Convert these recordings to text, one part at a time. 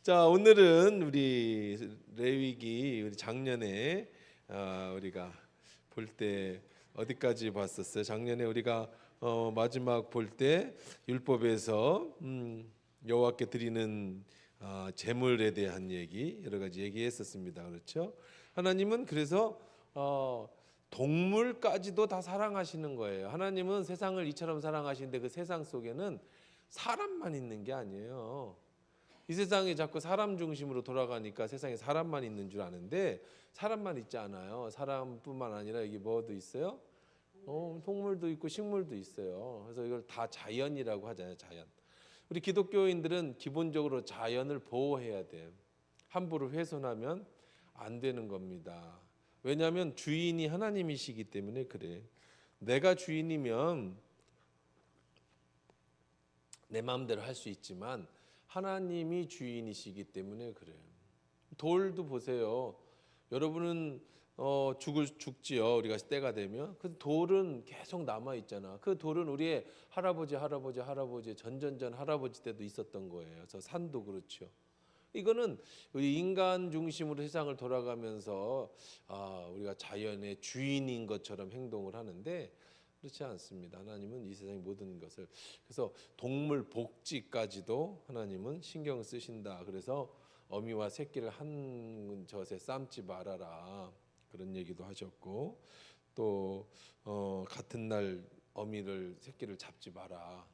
자, 오늘은 우리 레위기 우리 작년에 우리가 볼 때 어디까지 봤었어요? 작년에 우리가 마지막 볼 때 율법에서 여호와께 드리는 제물에 대한 얘기 여러 가지 얘기했었습니다. 그렇죠? 하나님은 그래서 동물까지도 다 사랑하시는 거예요. 하나님은 세상을 이처럼 사랑하시는데 그 세상 속에는 사람만 있는 게 아니에요. 이 세상이 자꾸 사람 중심으로 돌아가니까 세상에 사람만 있는 줄 아는데 사람만 있지 않아요. 사람뿐만 아니라 여기 뭐도 있어요? 동물도 있고 식물도 있어요. 그래서 이걸 다 자연이라고 하잖아요. 자연. 우리 기독교인들은 기본적으로 자연을 보호해야 돼요. 함부로 훼손하면 안 되는 겁니다. 왜냐하면 주인이 하나님이시기 때문에 그래. 내가 주인이면 내 마음대로 할 수 있지만 하나님이 주인이시기 때문에 그래요. 돌도 보세요. 여러분은 죽지요. 우리가 때가 되면 그 돌은 계속 남아 있잖아. 그 돌은 우리의 할아버지 전전전 할아버지 때도 있었던 거예요. 그래서 산도 그렇죠. 이거는 우리 인간 중심으로 세상을 돌아가면서 우리가 자연의 주인인 것처럼 행동을 하는데 그렇지 않습니다. 하나님은 이 세상의 모든 것을, 그래서 동물 복지까지도 하나님은 신경 쓰신다. 그래서 어미와 새끼를 한 젖에 삶지 말아라, 그런 얘기도 하셨고, 또 같은 날 어미를 새끼를 잡지 마라.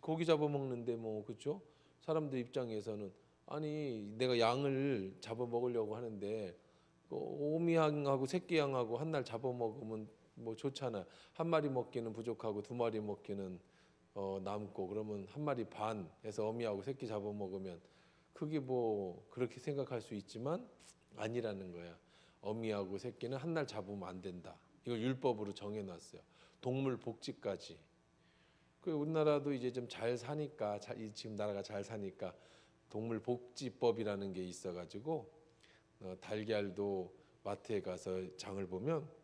고기 잡아먹는데 뭐 그렇죠? 사람들 입장에서는 아니 내가 양을 잡아먹으려고 하는데 어미양하고 새끼양하고 한 날 잡아먹으면 뭐 좋잖아. 한 마리 먹기는 부족하고 두 마리 먹기는 남고, 그러면 한 마리 반 해서 어미하고 새끼 잡아먹으면 그게 뭐 그렇게 생각할 수 있지만 아니라는 거야. 어미하고 새끼는 한 날 잡으면 안 된다. 이걸 율법으로 정해놨어요. 동물 복지까지. 그 우리나라도 이제 좀 잘 사니까, 지금 나라가 잘 사니까 동물 복지법이라는 게 있어가지고 달걀도 마트에 가서 장을 보면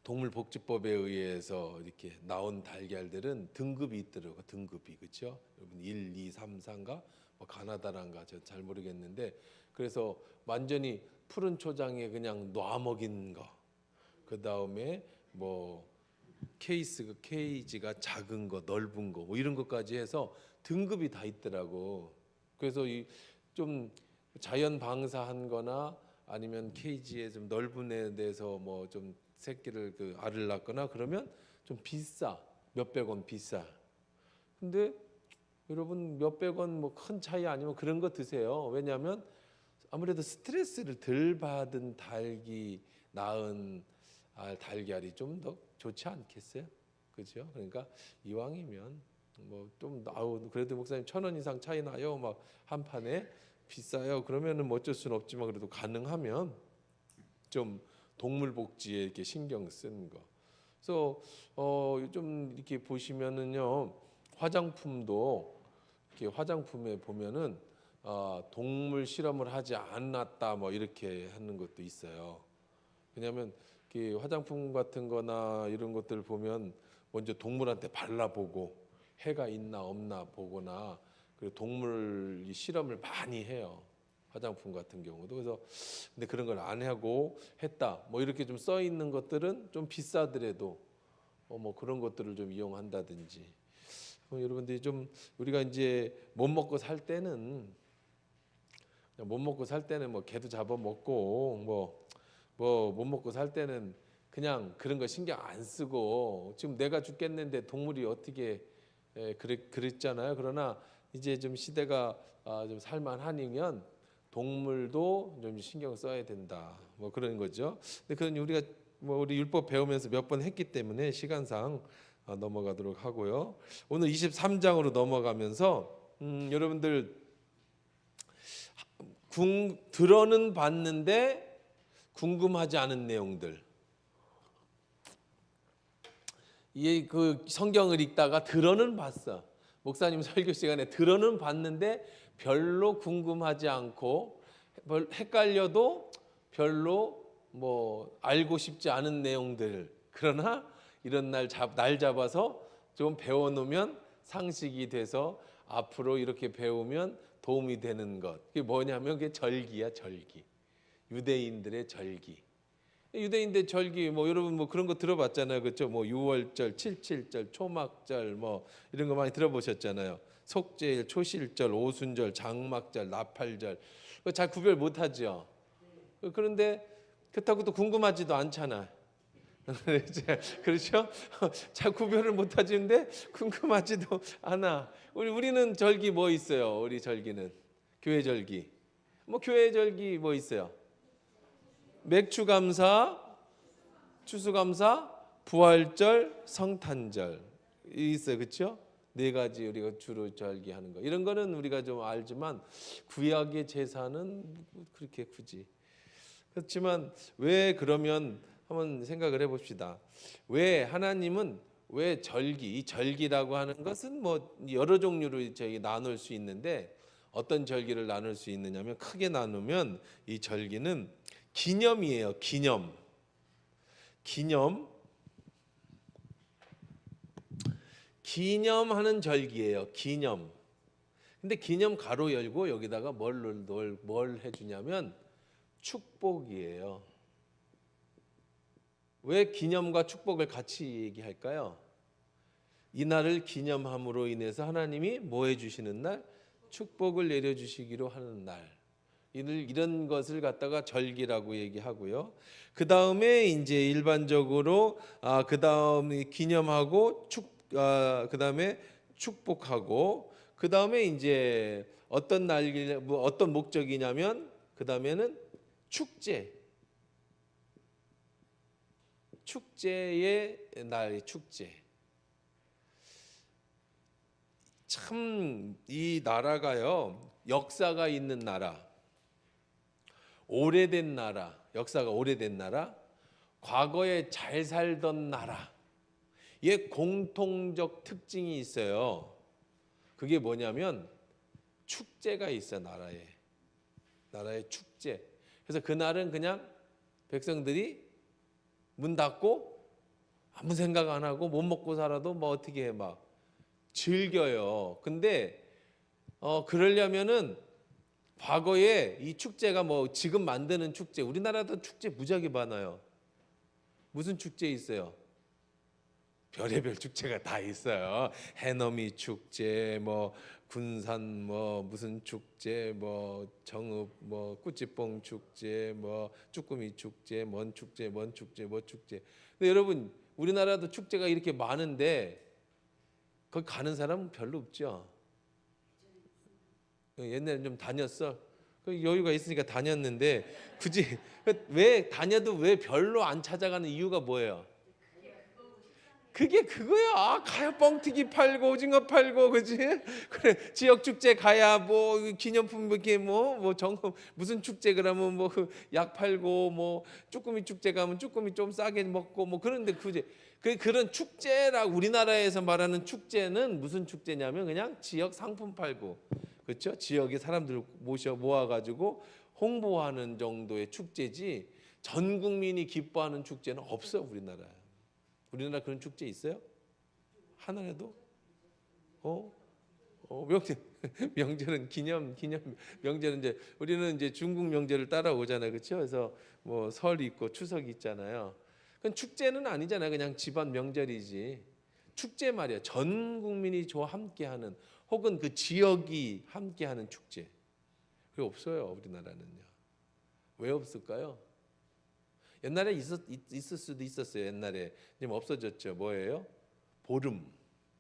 동물복지법에 의해서 이렇게 나온 달걀들은 등급이 있더라고요. 등급이, 그렇죠? 여러분 1, 2, 3, 4인가? 뭐 가나다란가 저 잘 모르겠는데, 그래서 완전히 푸른 초장에 그냥 놔 먹인 거, 그 다음에 뭐 케이지가 작은 거, 넓은 거, 뭐 이런 것까지 해서 등급이 다 있더라고. 그래서 좀 자연 방사한 거나 아니면 케이지에 좀 넓은 애 대해서 뭐 좀 새끼를 알을 낳거나 그러면 좀 비싸. 몇백 원 비싸. 근데 여러분 몇백 원 뭐 큰 차이 아니면 그런 거 드세요. 왜냐하면 아무래도 스트레스를 덜 받은 닭이 낳은 달걀이 좀 더 좋지 않겠어요? 그죠? 그러니까 이왕이면 뭐 좀 그래도 목사님 1,000원 이상 차이 나요. 막 한 판에 비싸요. 그러면은 뭐 어쩔 수는 없지만 그래도 가능하면 좀 동물 복지에 이렇게 신경 쓰는 거. 그래서 좀 이렇게 보시면은요, 화장품도 이렇게 화장품에 보면은 동물 실험을 하지 않았다 뭐 이렇게 하는 것도 있어요. 왜냐하면 화장품 같은 거나 이런 것들 보면 먼저 동물한테 발라보고 해가 있나 없나 보거나, 그리고 동물 실험을 많이 해요. 화장품 같은 경우도. 그래서 근데 그런 걸 안 하고 했다 뭐 이렇게 좀 써 있는 것들은 좀 비싸더라도 뭐 그런 것들을 좀 이용한다든지. 여러분들이 좀 우리가 이제 못 먹고 살 때는 뭐 개도 잡아먹고 뭐 못 먹고 살 때는 그냥 그런 거 신경 안 쓰고, 지금 내가 죽겠는데 동물이 어떻게 그랬잖아요. 그러나 이제 좀 시대가 좀 살만하니면 동물도 좀 신경 써야 된다. 뭐 그런 거죠. 근데 그건 우리가 우리 율법 배우면서 몇 번 했기 때문에 시간상 넘어가도록 하고요. 오늘 23장으로 넘어가면서 여러분들 들어는 봤는데 궁금하지 않은 내용들. 그 성경을 읽다가 들어는 봤어. 목사님 설교 시간에 들어는 봤는데 별로 궁금하지 않고 헷갈려도 별로 뭐 알고 싶지 않은 내용들. 그러나 이런 날 잡아서 좀 배워놓으면 상식이 돼서 앞으로 이렇게 배우면 도움이 되는 것. 그게 뭐냐면 그게 절기야, 절기. 유대인들의 절기. 유대인들 절기 뭐 여러분 뭐 그런 거 들어봤잖아요. 그렇죠? 뭐 유월절, 칠칠절, 초막절 뭐 이런 거 많이 들어보셨잖아요. 속죄일, 초실절, 오순절, 장막절, 나팔절. 그거 잘 구별 못 하죠. 그런데 그렇다고 또 궁금하지도 않잖아. 그렇죠? 잘 구별을 못 하지는데 궁금하지도 않아. 우리는 절기 뭐 있어요? 우리 절기는 교회 절기. 뭐 교회 절기 뭐 있어요? 맥주감사, 추수감사, 부활절, 성탄절 있어요, 그렇죠? 네 가지 우리가 주로 절기하는 거. 이런 거는 우리가 좀 알지만 구약의 제사는 그렇게 굳이. 그렇지만 왜 그러면 한번 생각을 해봅시다. 왜 하나님은 왜 절기, 이 절기라고 하는 것은 뭐 여러 종류로 저희 나눌 수 있는데 어떤 절기를 나눌 수 있느냐면 크게 나누면 이 절기는 기념이에요. 기념하는 절기예요. 기념. 근데 기념 가로 열고 여기다가 뭘 해주냐면 축복이에요. 왜 기념과 축복을 같이 얘기할까요? 이날을 기념함으로 인해서 하나님이 뭐 해주시는 날? 축복을 내려주시기로 하는 날. 이런 것을 갖다가 절기라고 얘기하고요. 그 다음에 이제 일반적으로 그 다음에 기념하고 그 다음에 축복하고 그 다음에 이제 어떤 날, 뭐 어떤 목적이냐면 그 다음에는 축제의 날, 축제. 참 이 나라가요 역사가 있는 나라, 오래된 나라, 역사가 오래된 나라, 과거에 잘 살던 나라. 이 공통적 특징이 있어요. 그게 뭐냐면 축제가 있어, 나라의 축제. 그래서 그날은 그냥 백성들이 문 닫고 아무 생각 안 하고 못 먹고 살아도 뭐 어떻게 해 막 즐겨요. 근데 그러려면은 과거에 이 축제가 뭐 지금 만드는 축제, 우리나라도 축제 무지하게 많아요. 무슨 축제 있어요? 별의별 축제가 다 있어요. 해넘이 축제, 뭐 군산 뭐 무슨 축제, 뭐 정읍 뭐 꾸찌뽕 축제, 뭐 쭈꾸미 축제, 뭔 축제. 근데 여러분 우리나라도 축제가 이렇게 많은데 거기 가는 사람은 별로 없죠. 옛날에 좀 다녔어. 여유가 있으니까 다녔는데 굳이 왜 다녀도 왜 별로 안 찾아가는 이유가 뭐예요? 그게 그거야. 가야 뻥튀기 팔고 오징어 팔고 그지? 그래 지역 축제 가야 뭐 기념품 이렇게 뭐 정금 무슨 축제 그러면 뭐 약 팔고 뭐 쭈꾸미 축제 가면 쭈꾸미 좀 싸게 먹고 뭐 그런데 그지? 그런 축제라 우리나라에서 말하는 축제는 무슨 축제냐면 그냥 지역 상품 팔고 그렇죠? 지역의 사람들 모아가지고 홍보하는 정도의 축제지 전 국민이 기뻐하는 축제는 없어 우리나라에. 우리나라 그런 축제 있어요? 하나라도? 명절은 기념 명절은 이제 우리는 이제 중국 명절을 따라오잖아요, 그렇죠? 그래서 뭐 설 있고 추석 있잖아요. 그건 축제는 아니잖아요, 그냥 집안 명절이지. 축제 말이야, 전 국민이 함께하는 혹은 그 지역이 함께하는 축제. 그게 없어요, 우리나라는요. 왜 없을까요? 옛날에 있을 수도 있었어요. 옛날에 지금 없어졌죠. 뭐예요? 보름,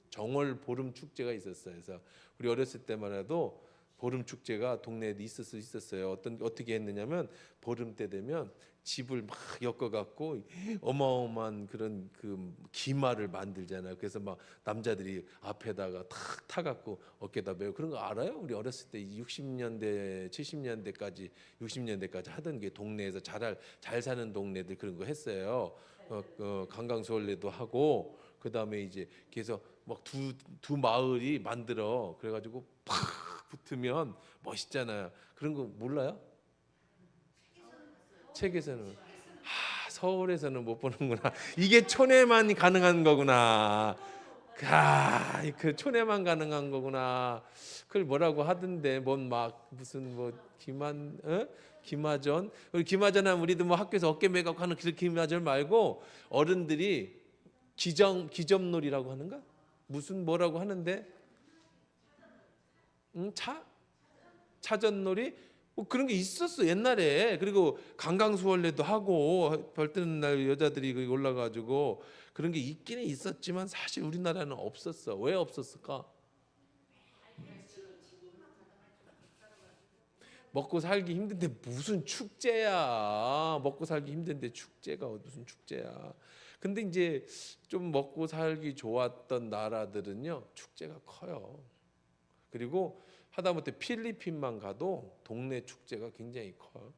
정월 보름 축제가 있었어요. 그래서 우리 어렸을 때만 해도 보름 축제가 동네에 있을 수 있었어요. 어떻게 했느냐면 보름 때 되면 집을 막 엮어갖고 어마어마한 그런 그 기마를 만들잖아요. 그래서 막 남자들이 앞에다가 탁 타갖고 어깨다 메고 그런 거 알아요? 우리 어렸을 때 60년대, 70년대까지 60년대까지 하던 게 동네에서 잘 사는 동네들 그런 거 했어요. 관광수월래도 하고 그 다음에 이제 그래서 막 두 마을이 만들어 그래가지고 팍 붙으면 멋있잖아요. 그런 거 몰라요? 책에서는 서울에서는 못 보는구나. 이게 촌에만 가능한 거구나. 그 촌에만 가능한 거구나. 그걸 뭐라고 하던데 뭔 막 무슨 뭐 기마전. 우리 기마전 하면 우리도 뭐 학교에서 어깨 매갖고 하는 그 기마전 말고 어른들이 기점놀이라고 하는가? 무슨 뭐라고 하는데? 차전놀이? 뭐 그런 게 있었어 옛날에. 그리고 강강수월래도 하고 벌 뜨는 날 여자들이 거기 올라가지고 그런 게 있기는 있었지만 사실 우리나라는 없었어. 왜 없었을까? 먹고 살기 힘든데 무슨 축제야. 먹고 살기 힘든데 축제가 무슨 축제야. 근데 이제 좀 먹고 살기 좋았던 나라들은요 축제가 커요. 그리고 하다못해 필리핀만 가도 동네 축제가 굉장히 커요.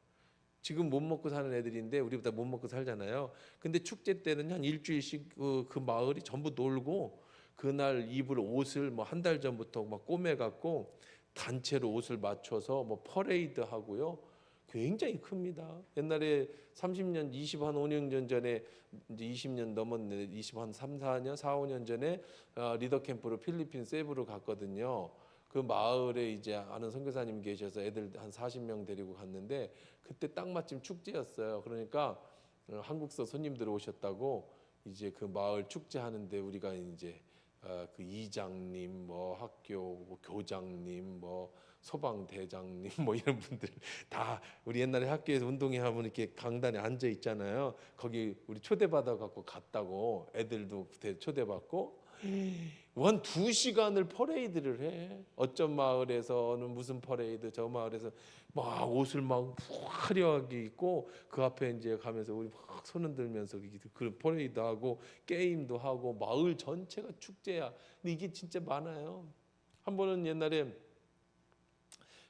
지금 못 먹고 사는 애들인데 우리보다 못 먹고 살잖아요. 근데 축제 때는 한 일주일씩 그 마을이 전부 놀고 그날 입을 옷을 뭐 한 달 전부터 막 꼬매갖고 단체로 옷을 맞춰서 뭐 퍼레이드 하고요. 굉장히 큽니다. 옛날에 30년, 25년 전에 이제 20년 넘었네. 20한 3, 4년, 4, 5년 전에 리더 캠프로 필리핀 세부로 갔거든요. 그 마을에 이제 아는 선교사님 계셔서 애들 한 40명 데리고 갔는데 그때 딱 마침 축제였어요. 그러니까 한국서 손님들 오셨다고 이제 그 마을 축제 하는데 우리가 이제 그 이장님, 뭐 학교 뭐 교장님, 뭐 소방대장님, 뭐 이런 분들 다 우리 옛날에 학교에서 운동회 하면 이렇게 강단에 앉아 있잖아요. 거기 우리 초대받아 갖고 갔다고 애들도 그때 초대받고 한 2시간을 퍼레이드를 해. 어떤 마을에서는 무슨 퍼레이드, 저 마을에서 막 옷을 막 화려하게 입고 그 앞에 이제 가면서 우리 막 손 흔들면서 그 퍼레이드 하고 게임도 하고 마을 전체가 축제야. 근데 이게 진짜 많아요. 한 번은 옛날에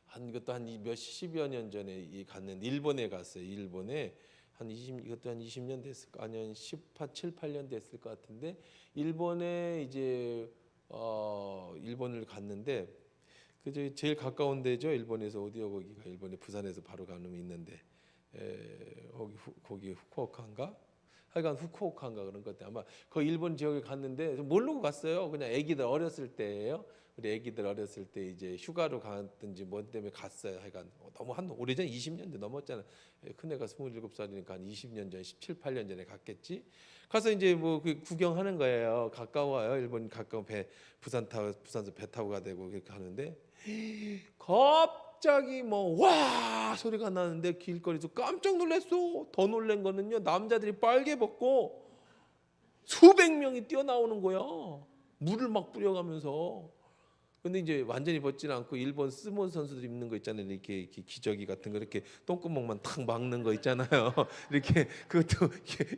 한 이것도 한 몇십여 년 전에 갔는데 일본에 갔어요. 일본에 이것도 한 20년 됐을까? 아니 한 7, 8년 됐을 것 같은데 일본에 이제 일본을 갔는데 그 제일 가까운 데죠. 일본에서 어디요 거기가 일본에 부산에서 바로 가면 있는데 거기 후쿠오카인가? 하여간 후쿠오카인가 그런 것 같아. 아마 그 일본 지역에 갔는데 모르고 갔어요. 그냥 애기들 어렸을 때예요. 우리 애기들 어렸을 때 이제 휴가로 갔든지 뭐 때문에 갔어요. 하여간 너무 한 오래전 20년도 넘었잖아. 큰애가 27살이니까 한 20년 전, 17, 8년 전에 갔겠지. 가서 이제 뭐 그 구경하는 거예요. 가까워요. 일본 가까운 부산서 배 타고 가야 되고 그렇게 하는데 갑자기 뭐 와 소리가 나는데 길거리에서 깜짝 놀랐어. 더 놀란 거는요. 남자들이 빨개 벗고 수백 명이 뛰어나오는 거야. 물을 막 뿌려가면서. 근데 이제 완전히 벗지는 않고 일본 스모 선수들 입는 거 있잖아요. 이렇게 기저귀 같은 거 이렇게 똥구멍만 탁 막는 거 있잖아요. 이렇게 그것도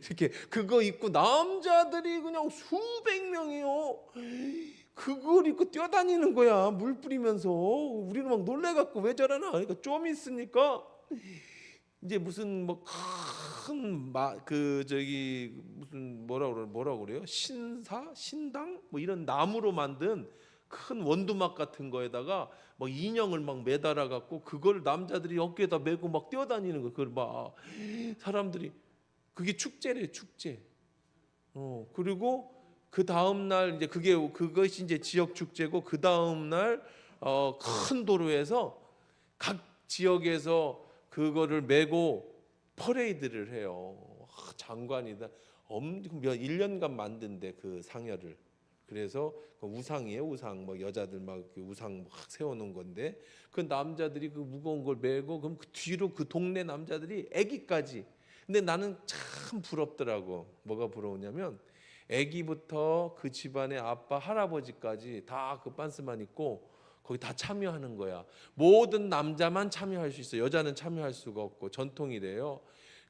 이렇게 그거 입고 남자들이 그냥 수백 명이요. 그걸 입고 뛰어다니는 거야. 물 뿌리면서. 우리는 막 놀래갖고 왜 저러나. 그러니까 좀 있으니까 이제 무슨 뭐 큰 무슨 뭐라고 그래요? 신당 뭐 이런 나무로 만든 큰 원두막 같은 거에다가 막 인형을 막 매달아 갖고 그걸 남자들이 어깨에다 메고 막 뛰어다니는 거. 그걸 막 사람들이 그게 축제래 축제. 그리고 그 다음 날 이제 그것이 이제 지역 축제고 그 다음 날 큰 도로에서 각 지역에서 그거를 메고 퍼레이드를 해요. 장관이다. 1년간 만든대 그 상여를. 그래서 그 우상이에요. 우상 뭐 여자들 막 우상 막 세워놓은 건데 그 남자들이 그 무거운 걸 메고 그럼 그 뒤로 그 동네 남자들이 아기까지. 근데 나는 참 부럽더라고. 뭐가 부러우냐면 아기부터 그 집안의 아빠 할아버지까지 다 그 빤스만 입고 거기 다 참여하는 거야. 모든 남자만 참여할 수 있어. 여자는 참여할 수가 없고 전통이래요.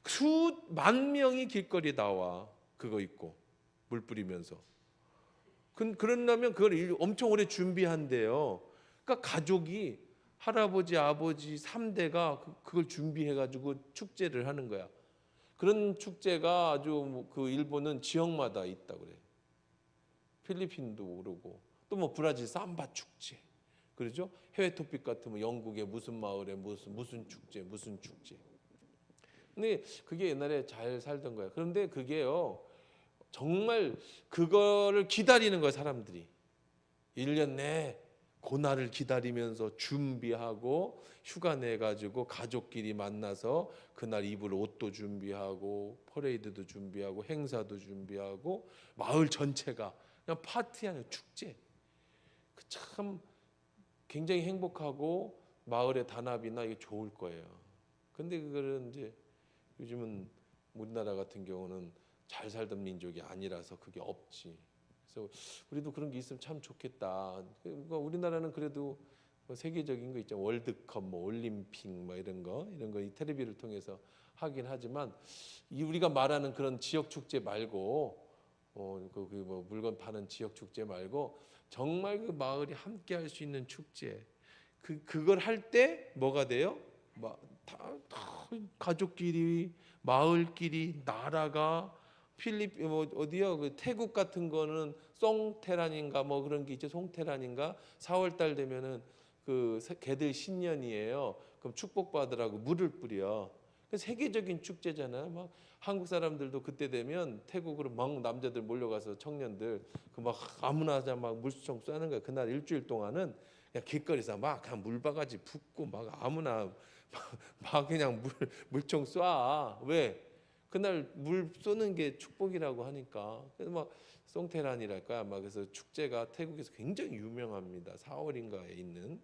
수만 명이 길거리에 나와 그거 입고 물 뿌리면서. 그러려면 그걸 엄청 오래 준비한대요. 그러니까 가족이 할아버지, 아버지 3대가 그걸 준비해가지고 축제를 하는 거야. 그런 축제가 아주 그 일본은 지역마다 있다 그래. 필리핀도 그러고 또 뭐 브라질 삼바 축제, 그러죠? 해외 토픽 같으면 영국의 무슨 마을에 무슨 축제. 근데 그게 옛날에 잘 살던 거야. 그런데 그게요. 정말 그거를 기다리는 거예요, 사람들이. 1년 내 고날을 기다리면서 준비하고 휴가 내가지고 가족끼리 만나서 그날 입을 옷도 준비하고 퍼레이드도 준비하고 행사도 준비하고 마을 전체가 그냥 파티하는 축제. 참 굉장히 행복하고 마을의 단합이나 이게 좋을 거예요. 근데 그거는 이제 요즘은 우리나라 같은 경우는 잘 살던 민족이 아니라서 그게 없지. 그래서 우리도 그런 게 있으면 참 좋겠다. 그러니까 우리나라는 그래도 뭐 세계적인 거 있죠. 월드컵, 뭐 올림픽, 뭐 이런 거 이 텔레비를 통해서 하긴 하지만 이 우리가 말하는 그런 지역 축제 말고, 뭐 물건 파는 지역 축제 말고 정말 그 마을이 함께 할 수 있는 축제. 그걸 할 때 뭐가 돼요? 다 가족끼리, 마을끼리, 나라가 뭐 어디요? 그 태국 같은 거는 송테란인가 뭐 그런 게 있죠. 송테란인가 4월 달 되면은 그 개들 신년이에요. 그럼 축복받으라고 물을 뿌려. 세계적인 축제잖아요. 막 한국 사람들도 그때 되면 태국으로 막 남자들 몰려가서 청년들 그 막 아무나 막 물수청 쏘는 거야. 그날 일주일 동안은 그냥 길거리에서 막 그냥 물바가지 붓고 막 아무나 막 그냥 물총 쏴. 왜? 그날 물 쏘는 게 축복이라고 하니까. 그래서 막 송테란이랄까 막 그래서 축제가 태국에서 굉장히 유명합니다. 4월인가에 있는.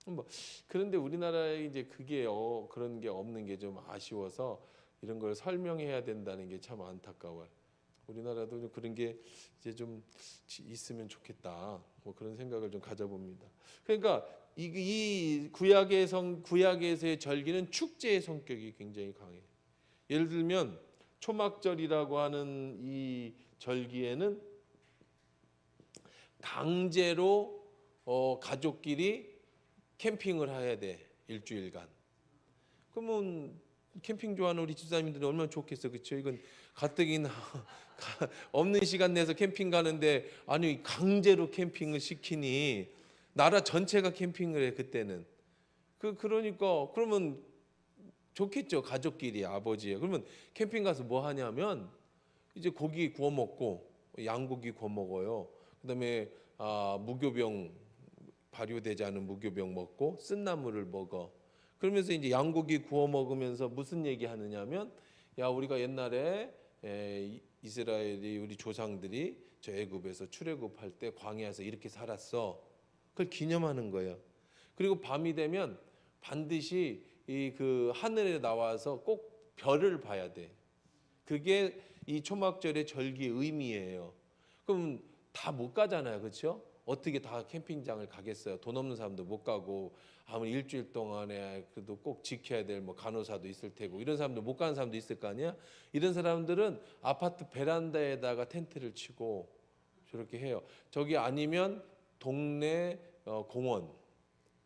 뭐 그런데 우리나라에 이제 그게 그런 게 없는 게 좀 아쉬워서 이런 걸 설명해야 된다는 게 참 안타까워요. 우리나라도 좀 그런 게 이제 좀 있으면 좋겠다. 뭐 그런 생각을 좀 가져봅니다. 그러니까 이 구약에서의 절기는 축제의 성격이 굉장히 강해요. 예를 들면 초막절이라고 하는 이 절기에는 강제로 가족끼리 캠핑을 해야 돼. 일주일간. 그러면 캠핑 좋아하는 우리 집사님들은 얼마나 좋겠어. 그렇죠? 이건 가뜩이나 없는 시간 내서 캠핑 가는데 아니 강제로 캠핑을 시키니 나라 전체가 캠핑을 해 그때는. 그러니까 그러면 좋겠죠. 가족끼리 아버지에. 그러면 캠핑 가서 뭐 하냐면 이제 고기 구워 먹고 양고기 구워 먹어요. 그다음에 무교병 발효되지 않은 무교병 먹고 쓴나물을 먹어. 그러면서 이제 양고기 구워 먹으면서 무슨 얘기 하느냐면 야 우리가 옛날에 이스라엘이 우리 조상들이 저 애굽에서 출애굽할 때 광야에서 이렇게 살았어. 그걸 기념하는 거예요. 그리고 밤이 되면 반드시 이 그 하늘에 나와서 꼭 별을 봐야 돼. 그게 이 초막절의 절기의 의미예요. 그럼 다 못 가잖아요, 그렇죠? 어떻게 다 캠핑장을 가겠어요? 돈 없는 사람도 못 가고 아무리 일주일 동안에 그래도 꼭 지켜야 될 뭐 간호사도 있을 테고 이런 사람들 못 가는 사람도 있을 거 아니야? 이런 사람들은 아파트 베란다에다가 텐트를 치고 저렇게 해요. 저기 아니면 동네 공원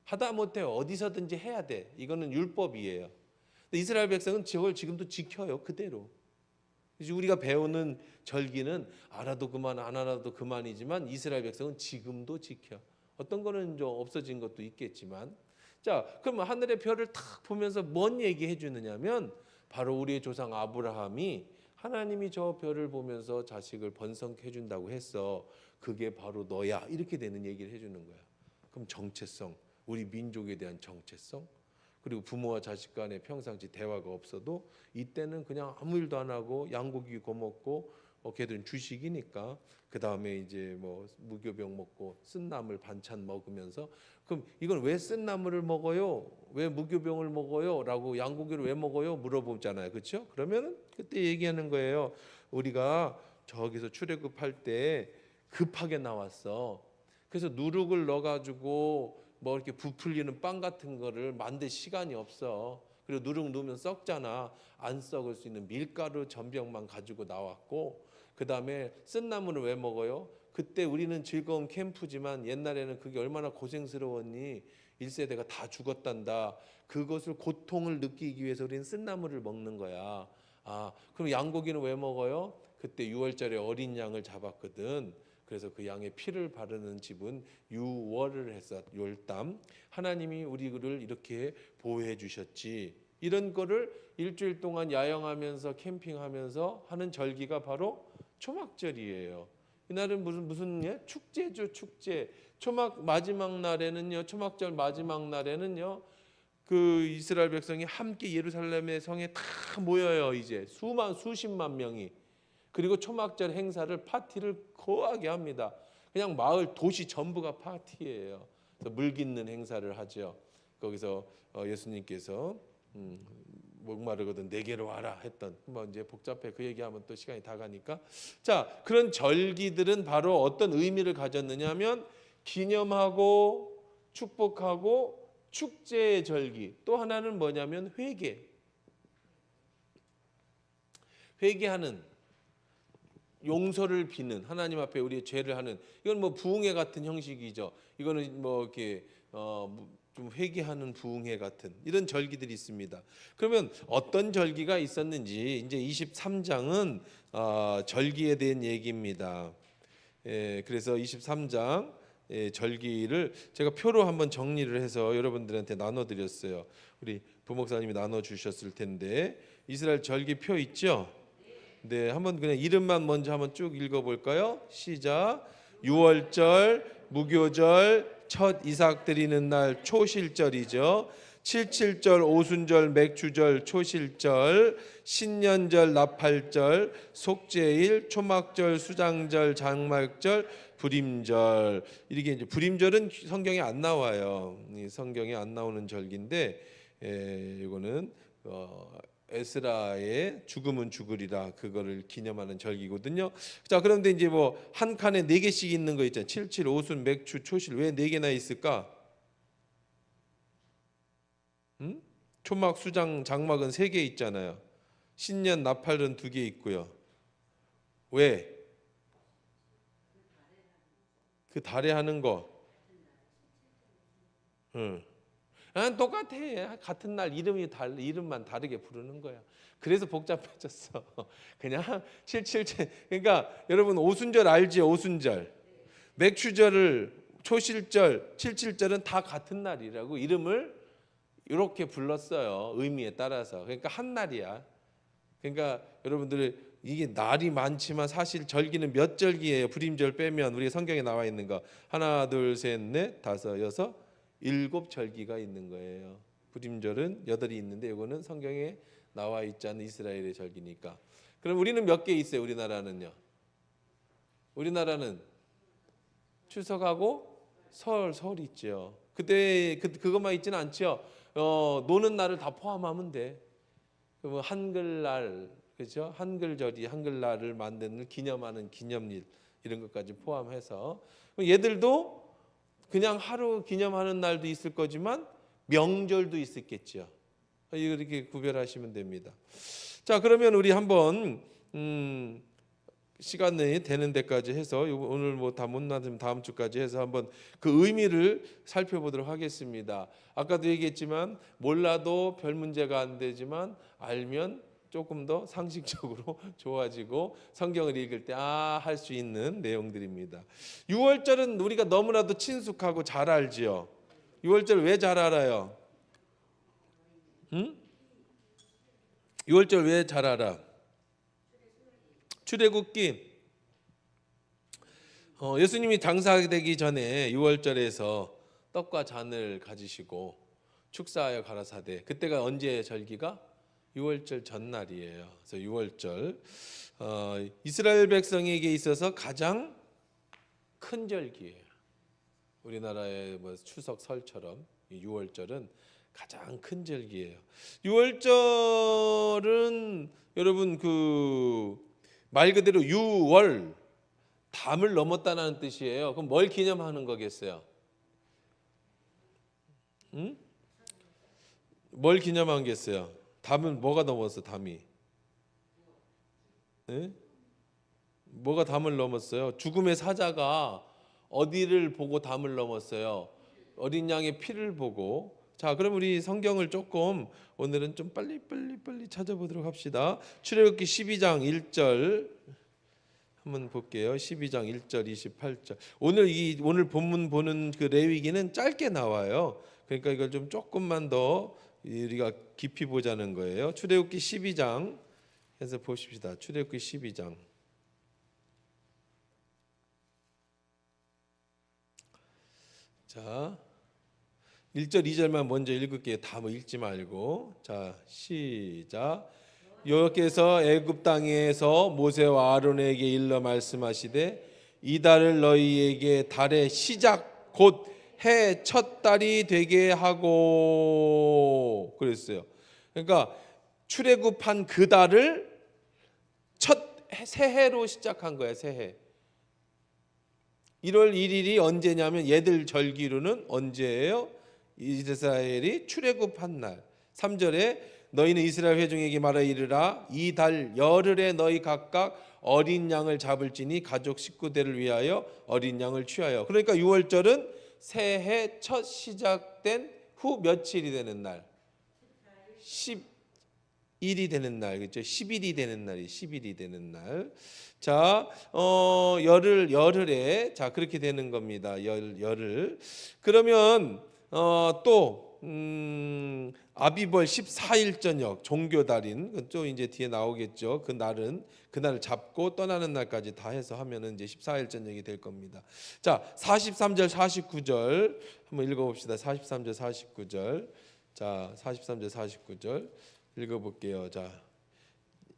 하다못해 어디서든지 해야 돼. 이거는 율법이에요. 근데 이스라엘 백성은 저걸 지금도 지켜요. 그대로. 이제 우리가 배우는 절기는 알아도 그만 안 알아도 그만이지만 이스라엘 백성은 지금도 지켜. 어떤 거는 좀 없어진 것도 있겠지만 자 그러면 하늘의 별을 탁 보면서 뭔 얘기해 주느냐면 바로 우리의 조상 아브라함이 하나님이 저 별을 보면서 자식을 번성해 준다고 했어. 그게 바로 너야. 이렇게 되는 얘기를 해주는 거야. 그럼 정체성, 우리 민족에 대한 정체성 그리고 부모와 자식 간의 평상시 대화가 없어도 이때는 그냥 아무 일도 안 하고 양고기 구워 먹고 걔들은 주식이니까 그 다음에 이제 뭐 무교병 먹고 쓴나물 반찬 먹으면서 그럼 이건 왜 쓴나물을 먹어요? 왜 무교병을 먹어요? 라고 양고기를 왜 먹어요? 물어보잖아요. 그렇죠? 그러면 그때 얘기하는 거예요. 우리가 저기서 출애굽할 때 급하게 나왔어. 그래서 누룩을 넣어가지고 뭐 이렇게 부풀리는 빵 같은 거를 만들 시간이 없어. 그리고 누룩 넣으면 썩잖아. 안 썩을 수 있는 밀가루 전병만 가지고 나왔고 그 다음에 쓴나물을 왜 먹어요? 그때 우리는 즐거운 캠프지만 옛날에는 그게 얼마나 고생스러웠니? 1세대가 다 죽었단다. 그것을 고통을 느끼기 위해서 우리는 쓴나물을 먹는 거야. 그럼 양고기는 왜 먹어요? 그때 6월절에 어린 양을 잡았거든. 그래서 그 양의 피를 바르는 집은 유월을 했어. 율담. 하나님이 우리를 이렇게 보호해 주셨지. 이런 거를 일주일 동안 야영하면서 캠핑하면서 하는 절기가 바로 초막절이에요. 이날은 무슨 예? 축제죠, 축제. 초막 마지막 날에는요, 초막절 마지막 날에는요, 그 이스라엘 백성이 함께 예루살렘의 성에 다 모여요. 이제 수십만 명이. 그리고 초막절 행사를 파티를 거하게 합니다. 그냥 마을 도시 전부가 파티예요. 그래서 물 깃는 행사를 하죠. 거기서 예수님께서 목마르거든 내게로 와라 했던, 뭐 이제 복잡해, 그 얘기하면 또 시간이 다 가니까. 자, 그런 절기들은 바로 어떤 의미를 가졌느냐면 기념하고 축복하고 축제의 절기. 또 하나는 뭐냐면 회개하는, 용서를 비는, 하나님 앞에 우리의 죄를 하는, 이건 뭐 부흥회 같은 형식이죠. 이거는 뭐 이렇게 좀 회개하는 부흥회 같은 이런 절기들이 있습니다. 그러면 어떤 절기가 있었는지 이제 23장은 절기에 대한 얘기입니다. 그래서 23장 절기를 제가 표로 한번 정리를 해서 여러분들한테 나눠드렸어요. 우리 부목사님이 나눠주셨을 텐데 이스라엘 절기표 있죠? 네, 한번 그냥 이름만 먼저 한번 쭉 읽어볼까요? 시작. 유월절, 무교절, 첫 이삭 드리는 날 초실절이죠. 칠칠절, 오순절, 맥주절, 초실절, 신년절, 나팔절, 속죄일, 초막절, 수장절, 장막절, 불임절. 이렇게 이제 불임절은 성경에 안 나와요. 성경에 안 나오는 절기인데, 이거는 에스라의 죽음은 죽으리라, 그거를 기념하는 절기거든요. 자, 그런데 이제 뭐 한 칸에 4개씩 있는 거 있잖아요. 칠칠, 오순, 맥추, 초실. 왜 4개나 있을까? 초막, 수장, 장막은 3개 있잖아요. 신년, 나팔은 2개 있고요. 왜? 그 달에 하는 거. 똑같아. 같은 날 이름만 다르게 부르는 거야. 그래서 복잡해졌어. 그냥 777. 그러니까 여러분 오순절 알지요? 오순절. 맥추절을 초실절, 77절은 다 같은 날이라고 이름을 이렇게 불렀어요. 의미에 따라서. 그러니까 한 날이야. 그러니까 여러분들이 이게 날이 많지만 사실 절기는 몇 절기예요? 불임절 빼면 우리 성경에 나와 있는 거 하나, 둘, 셋, 넷, 다섯, 여섯, 7절기가 있는 거예요. 불임절은 8이 있는데 이거는 성경에 나와 있지 않은 이스라엘의 절기니까. 그럼 우리는 몇 개 있어요? 우리나라는요. 우리나라는 추석하고 설 있죠. 그때 그것만 있지는 않죠. 노는 날을 다 포함하면 돼. 그러면 한글날, 그렇죠? 한글절이, 한글날을 만드는 기념하는 기념일 이런 것까지 포함해서 얘들도 그냥 하루 기념하는 날도 있을 거지만 명절도 있었겠죠. 이렇게 구별하시면 됩니다. 자, 그러면 우리 한번 시간이 되는 데까지 해서 오늘 뭐 다 못 나면 다음 주까지 해서 한번 그 의미를 살펴보도록 하겠습니다. 아까도 얘기했지만 몰라도 별 문제가 안 되지만 알면 조금 더 상식적으로 좋아지고 성경을 읽을 때 할 수 있는 내용들입니다. 6월절은 우리가 너무나도 친숙하고 잘 알지요. 6월절 왜 잘 알아요? 6월절 왜 잘 알아? 출애굽기. 예수님이 장사되기 전에 6월절에서 떡과 잔을 가지시고 축사하여 가라사대. 그때가 언제 절기가? 6월절 전날이에요. 그래서 6월절 이스라엘 백성에게 있어서 가장 큰 절기예요. 우리나라의 뭐 추석 설처럼 6월절은 가장 큰 절기예요. 6월절은 여러분 그 말 그대로 유월, 담을 넘었다는 뜻이에요. 그럼 뭘 기념하는 거겠어요? 뭘 기념하겠어요? 담은 뭐가 넘었어? 담이 뭐가 담을 넘었어요? 죽음의 사자가 어디를 보고 담을 넘었어요? 어린 양의 피를 보고. 자, 그럼 우리 성경을 조금 오늘은 좀 빨리 찾아보도록 합시다. 출애굽기 12장 1절 한번 볼게요. 12장 1절 28절. 오늘 본문 보는 그 레위기는 짧게 나와요. 그러니까 이걸 좀 조금만 더 우리가 깊이 보자는 거예요. 출애굽기 12장 해서 보십시다. 출애굽기 12장. 자, 1절 2절만 먼저 읽을게요. 다 뭐 읽지 말고. 자, 시작. 여호와께서 애굽 땅에서 모세와 아론에게 일러 말씀하시되 이 달을 너희에게 달의 시작 곧 해 첫 달이 되게 하고 그랬어요. 그러니까 출애굽한 그 달을 첫 새해로 시작한 거야. 새해. 1월 1일이 언제냐면 얘들 절기로는 언제예요? 이스라엘이 출애굽한 날. 3절에 너희는 이스라엘 회중에게 말하 이르라 이 달 열흘에 너희 각각 어린 양을 잡을지니 가족 식구들을 위하여 어린 양을 취하여. 그러니까 6월절은 새해 첫 시작된 후 며칠이 되는 날? 10일이 되는 날. 그렇죠? 10일이 되는 날이 10일이 되는 날. 자, 열흘에 자 그렇게 되는 겁니다. 열흘. 그러면 또 아비벌 14일 저녁 종교달인 또 이제 뒤에 나오겠죠. 그 날은 그날을 잡고 떠나는 날까지 다 해서 하면은 이제 14일 저녁이 될 겁니다. 자, 43절 49절 한번 읽어봅시다. 43절 49절. 자, 43절 49절 읽어볼게요. 자,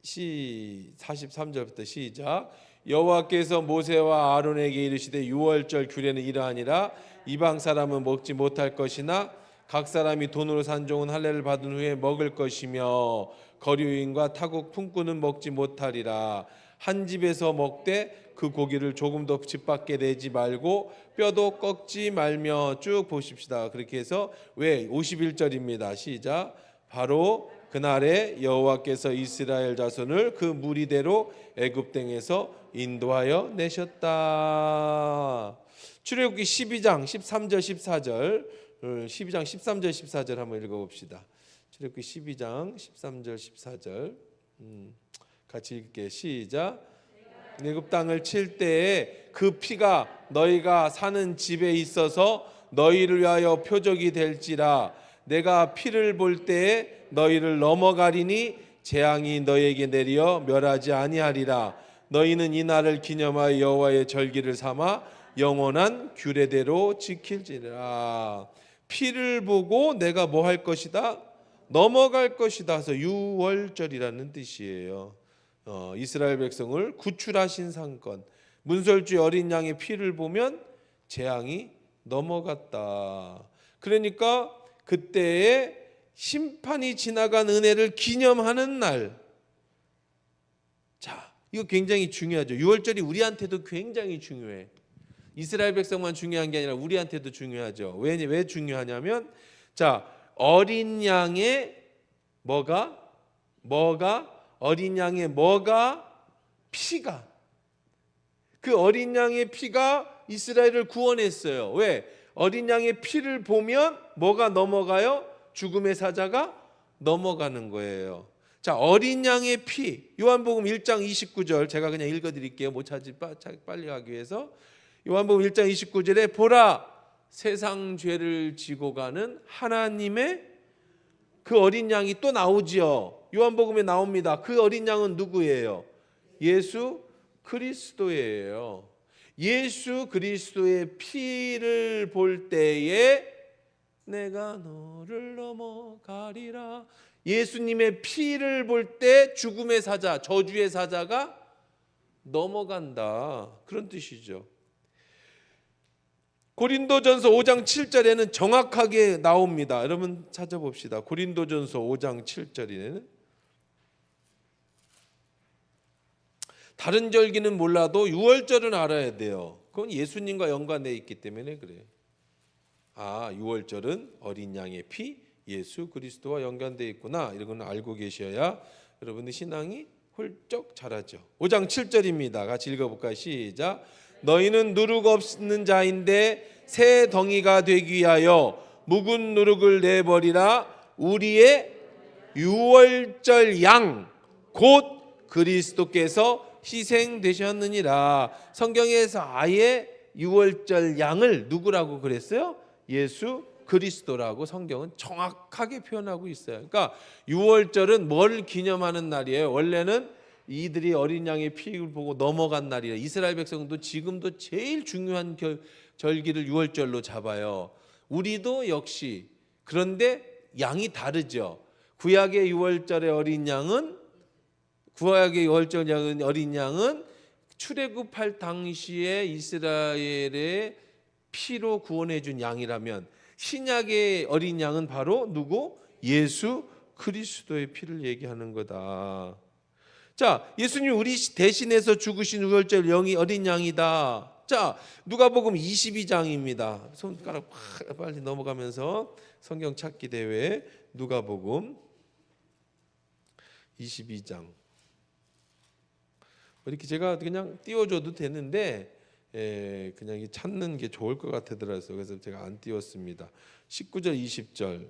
43절부터 시작. 여호와께서 모세와 아론에게 이르시되 유월절 규례는 이러하니라 이방 사람은 먹지 못할 것이나 각 사람이 돈으로 산 좋은 할례를 받은 후에 먹을 것이며 거류인과 타국 품꾼은 먹지 못하리라. 한 집에서 먹되 그 고기를 조금도 집 밖에 내지 말고 뼈도 꺾지 말며 쭉 보십시다. 그렇게 해서 왜 51절입니다. 시작. 바로 그날에 여호와께서 이스라엘 자손을 그 무리대로 애굽 땅에서 인도하여 내셨다. 출애굽기 12장 13절 14절 12장 13절 14절 한번 읽어봅시다. 출애굽기 12장 13절 14절 같이 읽게. 시작. 애굽 땅을 칠 때에 그 피가 너희가 사는 집에 있어서 너희를 위하여 표적이 될지라. 내가 피를 볼 때에 너희를 넘어가리니 재앙이 너희에게 내려 멸하지 아니하리라. 너희는 이 날을 기념하여 여호와의 절기를 삼아 영원한 규례대로 지킬지라. 피를 보고 내가 뭐 할 것이다? 넘어갈 것이다. 그래서 유월절이라는 뜻이에요. 이스라엘 백성을 구출하신 사건. 문설주의 어린 양의 피를 보면 재앙이 넘어갔다. 그러니까 그때에 심판이 지나간 은혜를 기념하는 날. 자, 이거 굉장히 중요하죠. 유월절이 우리한테도 굉장히 중요해. 이스라엘 백성만 중요한 게 아니라 우리한테도 중요하죠. 왜 중요하냐면 자, 어린 양의 뭐가 어린 양의 피가 그 어린 양의 피가 이스라엘을 구원했어요. 왜? 어린 양의 피를 보면 뭐가 넘어가요? 죽음의 사자가 넘어가는 거예요. 자, 어린 양의 피. 요한복음 1장 29절 제가 그냥 읽어드릴게요. 못 찾지 빨리 하기 위해서. 요한복음 1장 29절에 보라 세상 죄를 지고 가는 하나님의 그 어린 양이 또 나오지요. 요한복음에 나옵니다. 그 어린 양은 누구예요? 예수 그리스도예요. 예수 그리스도의 피를 볼 때에 내가 너를 넘어가리라. 예수님의 피를 볼 때 죽음의 사자, 저주의 사자가 넘어간다. 그런 뜻이죠. 고린도전서 5장 7절에는 정확하게 나옵니다. 여러분 찾아봅시다. 고린도전서 5장 7절에는 다른 절기는 몰라도 유월절은 알아야 돼요. 그건 예수님과 연관되어 있기 때문에 그래요. 아, 유월절은 어린 양의 피, 예수 그리스도와 연관되어 있구나. 이런 건 알고 계셔야 여러분의 신앙이 훌쩍 자라죠. 5장 7절입니다. 같이 읽어볼까요? 시작. 너희는 누룩 없는 자인데 새 덩이가 되기 위하여 묵은 누룩을 내버리라. 우리의 유월절 양 곧 그리스도께서 희생되셨느니라. 성경에서 아예 유월절 양을 누구라고 그랬어요? 예수 그리스도라고 성경은 정확하게 표현하고 있어요. 그러니까 유월절은 뭘 기념하는 날이에요? 원래는 이들이 어린 양의 피를 보고 넘어간 날이에요. 이스라엘 백성도 지금도 제일 중요한 절기를 유월절로 잡아요. 우리도 역시. 그런데 양이 다르죠. 구약의 유월절의 어린 양은 출애굽할 당시에 이스라엘의 피로 구원해 준 양이라면, 신약의 어린 양은 바로 누구? 예수 그리스도의 피를 얘기하는 거다. 자, 예수님 우리 대신해서 죽으신 유월절 영이 어린 양이다. 자, 누가복음 22장입니다. 손가락 빨리 넘어가면서 성경 찾기 대회 누가복음 22장. 이렇게 제가 그냥 띄워줘도 되는데 그냥 찾는 게 좋을 것 같아서 그래서 제가 안 띄웠습니다. 19절 20절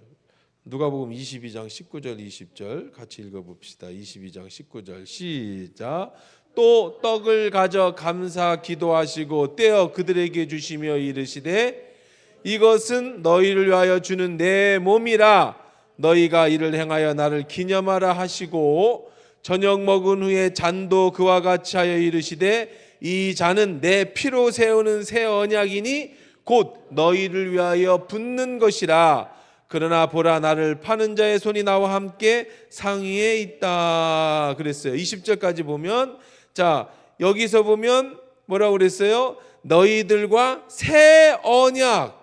누가복음 22장 19절 20절 같이 읽어봅시다. 22장 19절 시작. 또 떡을 가져 감사 기도하시고 떼어 그들에게 주시며 이르시되 이것은 너희를 위하여 주는 내 몸이라. 너희가 이를 행하여 나를 기념하라 하시고 저녁 먹은 후에 잔도 그와 같이 하여 이르시되 이 잔은 내 피로 세우는 새 언약이니 곧 너희를 위하여 붓는 것이라. 그러나 보라 나를 파는 자의 손이 나와 함께 상위에 있다 그랬어요. 20절까지 보면, 자 여기서 보면 뭐라고 그랬어요? 너희들과 새 언약,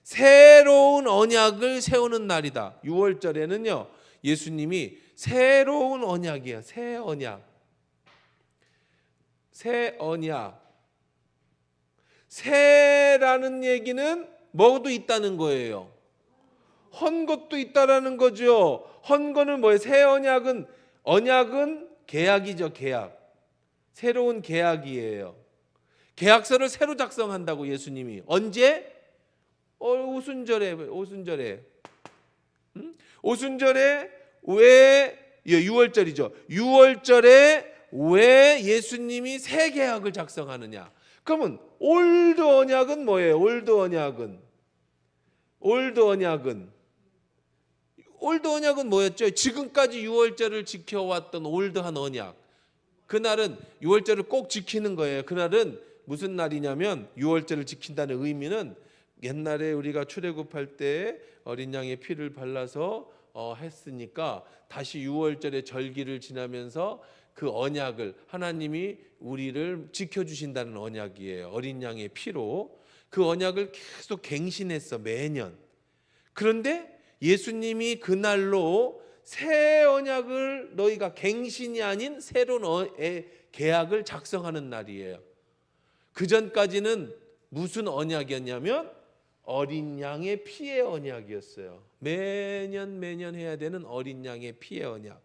새로운 언약을 세우는 날이다. 6월절에는요 예수님이 새로운 언약이야. 새 언약. 새 언약. 새라는 얘기는 뭐도 있다는 거예요. 헌 것도 있다라는 거죠. 헌 거는 뭐예요? 새 언약은 계약이죠. 계약. 새로운 계약이에요. 계약서를 새로 작성한다고 예수님이. 언제? 오순절에. 오순절에 왜 6월절이죠. 6월절에 왜 예수님이 새 계약을 작성하느냐? 그러면 올드 언약은 뭐예요? 올드 언약은 뭐였죠? 지금까지 6월절을 지켜왔던 올드한 언약. 그날은 6월절을 꼭 지키는 거예요. 그날은 무슨 날이냐면 6월절을 지킨다는 의미는 옛날에 우리가 출애굽할 때 어린 양의 피를 발라서 했으니까 다시 6월절의 절기를 지나면서 그 언약을 하나님이 우리를 지켜주신다는 언약이에요. 어린 양의 피로 그 언약을 계속 갱신했어 매년. 그런데 예수님이 그날로 새 언약을 너희가 갱신이 아닌 새로운 계약을 작성하는 날이에요. 그 전까지는 무슨 언약이었냐면 어린 양의 피의 언약이었어요. 매년 해야 되는 어린 양의 피의 언약.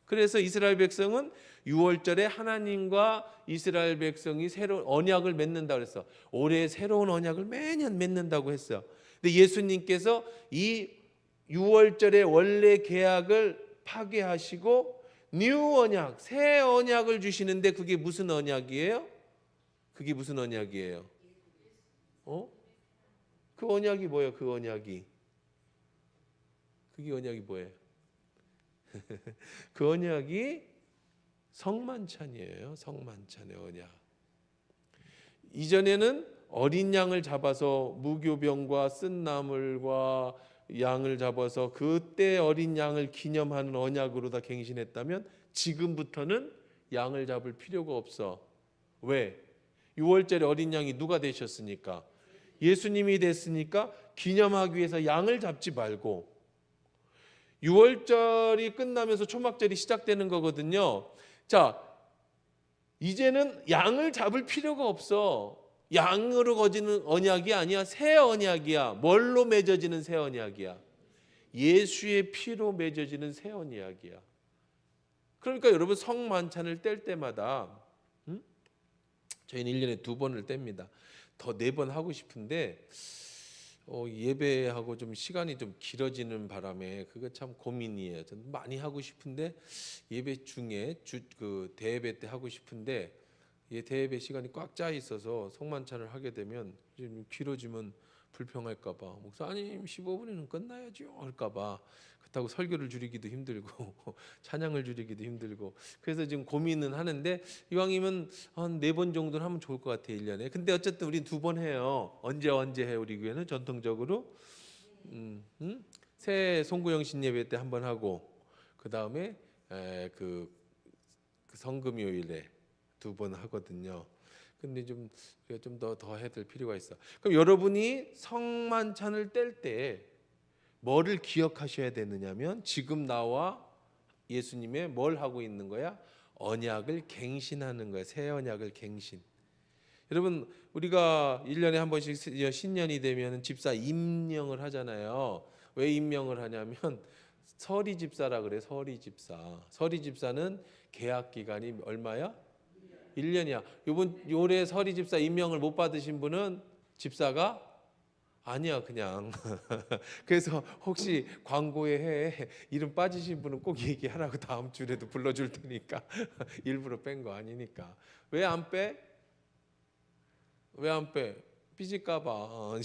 그래서 이스라엘 백성은 6월절에 하나님과 이스라엘 백성이 새로운 언약을 맺는다 그랬어. 올해 새로운 언약을 매년 맺는다고 했어. 근데 예수님께서 이 6월절의 원래 계약을 파괴하시고 뉴 언약, 새 언약을 주시는데 그게 무슨 언약이에요? 그게 무슨 언약이에요? 그 언약이 뭐예요? 그 언약이. 그게 언약이 뭐예요? 그 언약이 성만찬이에요. 성만찬의 언약. 이전에는 어린 양을 잡아서 무교병과 쓴 나물과 양을 잡아서 그때 어린 양을 기념하는 언약으로 다 갱신했다면 지금부터는 양을 잡을 필요가 없어. 왜? 6월절에 어린 양이 누가 되셨으니까? 예수님이 됐으니까 기념하기 위해서 양을 잡지 말고 6월절이 끝나면서 초막절이 시작되는 거거든요. 자, 이제는 양을 잡을 필요가 없어. 양으로 거지는 언약이 아니야. 새 언약이야. 뭘로 맺어지는 새 언약이야? 예수의 피로 맺어지는 새 언약이야. 그러니까 여러분 성만찬을 뗄 때마다 저희는 1년에 2번을 뗍니다. 더 4번 하고 싶은데 예배하고 좀 시간이 좀 길어지는 바람에 그거 참 고민이에요. 저는 많이 하고 싶은데 예배 중에 그 대예배 때 하고 싶은데 대예배 시간이 꽉 짜 있어서 성만찬을 하게 되면 좀 길어지면 불평할까봐 목사님 15분이면 끝나야죠 할까봐 그렇다고 설교를 줄이기도 힘들고 찬양을 줄이기도 힘들고 그래서 지금 고민은 하는데 이왕이면 한 4번 정도는 하면 좋을 것 같아요 1년에. 근데 어쨌든 우린 2번 해요. 언제 해요 우리 교회는 전통적으로 새 송구영신 예배 때 1번 하고 그 다음에 그 성금요일에 2번 하거든요. 근데 좀 우리가 좀 더 해야 될 필요가 있어. 그럼 여러분이 성만찬을 뗄 때 뭐를 기억하셔야 되느냐면 지금 나와 예수님의 뭘 하고 있는 거야? 언약을 갱신하는 거야. 새 언약을 갱신. 여러분 우리가 1년에 한 번씩 신년이 되면 집사 임명을 하잖아요. 왜 임명을 하냐면 서리 집사라 그래. 서리 집사. 서리 집사는 계약 기간이 얼마야? 1년이야. 올해 서리 집사 임명을 못 받으신 분은 집사가 아니야 그냥. 그래서 혹시 광고에 해 이름 빠지신 분은 꼭 얘기하라고 다음 주에도 불러줄 테니까. 일부러 뺀 거 아니니까. 왜 안 빼? 왜 안 빼? 삐질까봐.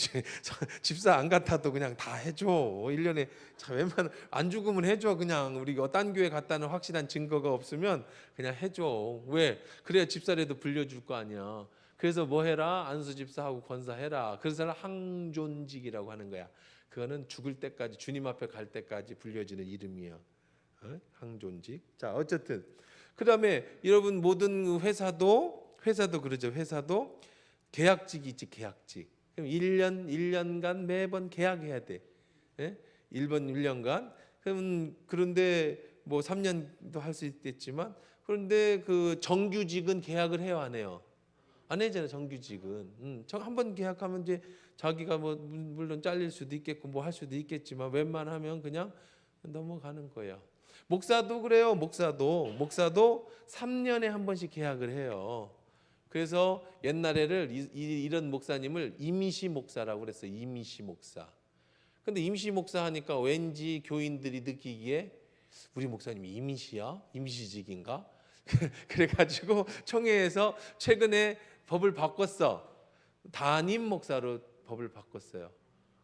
집사 안 같아도 그냥 다 해줘. 1년에 웬만하면 안 죽으면 해줘. 그냥 우리가 딴 교회 갔다는 확실한 증거가 없으면 그냥 해줘. 왜? 그래야 집사라도 불려줄 거 아니야. 그래서 뭐 해라? 안수 집사하고 권사해라. 그래서 항존직이라고 하는 거야. 그거는 죽을 때까지 주님 앞에 갈 때까지 불려지는 이름이야. 항존직. 자 어쨌든 그 다음에 여러분 모든 회사도 그러죠. 회사도 계약직이 있지. 계약직. 그럼 1년간 매번 계약해야 돼. 1년간. 그런데 뭐 3년도 할 수 있겠지만 그런데 그 정규직은 계약을 해요 안 해요? 안 해잖아요. 정규직은. 한번 계약하면 이제 자기가 뭐 물론 잘릴 수도 있겠고 뭐 할 수도 있겠지만 웬만하면 그냥 넘어가는 거예요. 목사도 그래요. 목사도 3년에 한 번씩 계약을 해요. 그래서 옛날에는 이런 목사님을 임시 목사라고 그랬어요. 임시 목사. 근데 임시 목사 하니까 왠지 교인들이 느끼기에 우리 목사님이 임시야? 임시직인가? 그래가지고 총회에서 최근에 법을 바꿨어. 담임 목사로 법을 바꿨어요.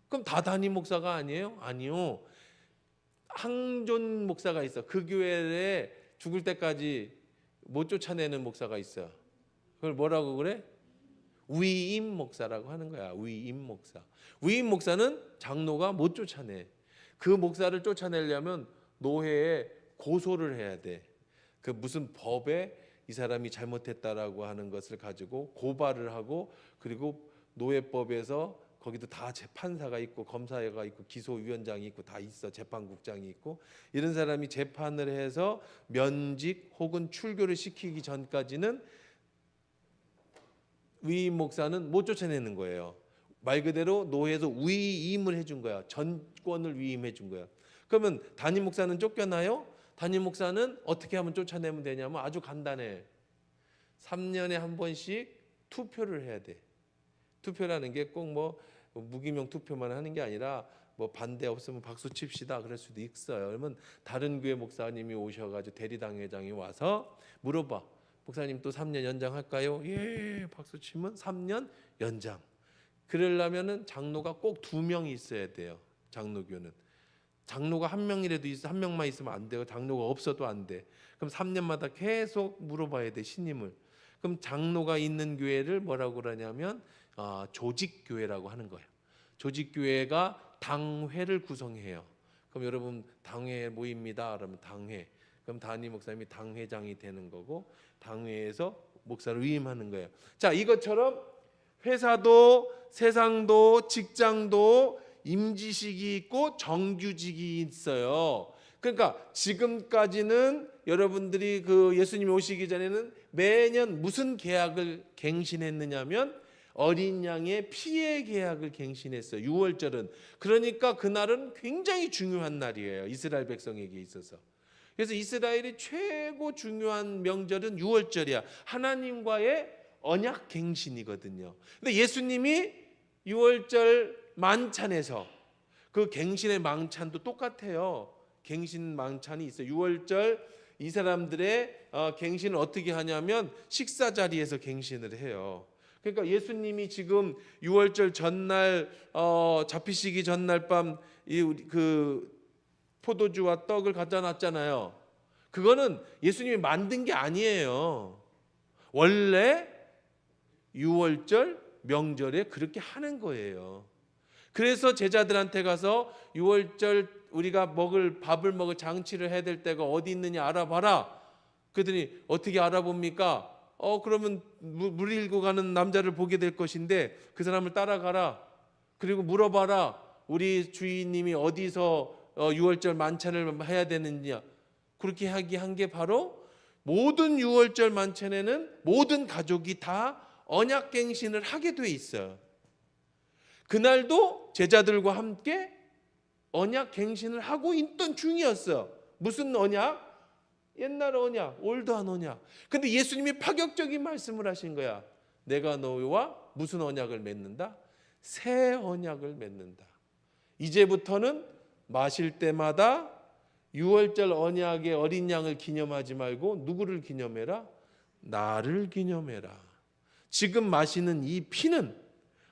그럼 다 담임 목사가 아니에요? 아니요. 항존 목사가 있어. 그 교회에 죽을 때까지 못 쫓아내는 목사가 있어요. 그걸 뭐라고 그래? 위임 목사라고 하는 거야. 위임 목사. 위임 목사는 장로가 못 쫓아내. 그 목사를 쫓아내려면 노회에 고소를 해야 돼. 그 무슨 법에 이 사람이 잘못했다라고 하는 것을 가지고 고발을 하고 그리고 노예법에서 거기도 다 재판사가 있고 검사가 있고 기소위원장이 있고 다 있어. 재판국장이 있고 이런 사람이 재판을 해서 면직 혹은 출교를 시키기 전까지는 위임 목사는 못 쫓아내는 거예요. 말 그대로 노예에서 위임을 해준 거야. 전권을 위임해 준 거야. 그러면 담임 목사는 쫓겨나요? 담임 목사는 어떻게 하면 쫓아내면 되냐면 아주 간단해. 3년에 한 번씩 투표를 해야 돼. 투표라는 게 꼭 뭐 무기명 투표만 하는 게 아니라 뭐 반대 없으면 박수 칩시다 그럴 수도 있어요. 그러면 다른 교회 목사님이 오셔가지고 대리당회장이 와서 물어봐. 목사님 또 3년 연장할까요? 예, 박수 치면 3년 연장. 그러려면은 장로가 꼭 2명이 있어야 돼요. 장로교는 장로가 1명이라도 있어 1명만 있으면 안 돼요. 장로가 없어도 안 돼. 그럼 3년마다 계속 물어봐야 돼 신임을. 그럼 장로가 있는 교회를 뭐라고 그러냐면 조직교회라고 하는 거예요. 조직교회가 당회를 구성해요. 그럼 여러분 당회 모입니다. 그러면 당회. 그럼 담임 목사님이 당회장이 되는 거고 당회에서 목사를 위임하는 거예요. 자, 이것처럼 회사도 세상도 직장도 임지식이 있고 정규직이 있어요. 그러니까 지금까지는 여러분들이 그 예수님이 오시기 전에는 매년 무슨 계약을 갱신했느냐면 어린 양의 피의 계약을 갱신했어요. 6월절은. 그러니까 그날은 굉장히 중요한 날이에요. 이스라엘 백성에게 있어서. 그래서 이스라엘이 최고 중요한 명절은 6월절이야. 하나님과의 언약 갱신이거든요. 근데 예수님이 6월절 만찬에서 그 갱신의 망찬도 똑같아요. 갱신 망찬이 있어요. 6월절 이 사람들의 갱신을 어떻게 하냐면 식사 자리에서 갱신을 해요. 그러니까 예수님이 지금 유월절 전날 잡히시기 전날 밤 그 포도주와 떡을 갖다 놨잖아요. 그거는 예수님이 만든 게 아니에요. 원래 유월절 명절에 그렇게 하는 거예요. 그래서 제자들한테 가서 유월절 우리가 밥을 먹을 장치를 해야 될 때가 어디 있느냐 알아봐라. 그랬더니 어떻게 알아봅니까? 그러면 물 일고 가는 남자를 보게 될 것인데 그 사람을 따라가라. 그리고 물어봐라. 우리 주인님이 어디서 유월절 만찬을 해야 되느냐. 그렇게 한 게 바로 모든 유월절 만찬에는 모든 가족이 다 언약갱신을 하게 돼 있어요. 그날도 제자들과 함께 언약갱신을 하고 있던 중이었어요. 무슨 언약? 옛날 언약, 올드한 언약. 근데 예수님이 파격적인 말씀을 하신 거야. 내가 너희와 무슨 언약을 맺는다? 새 언약을 맺는다. 이제부터는 마실 때마다 유월절 언약의 어린 양을 기념하지 말고 누구를 기념해라? 나를 기념해라. 지금 마시는 이 피는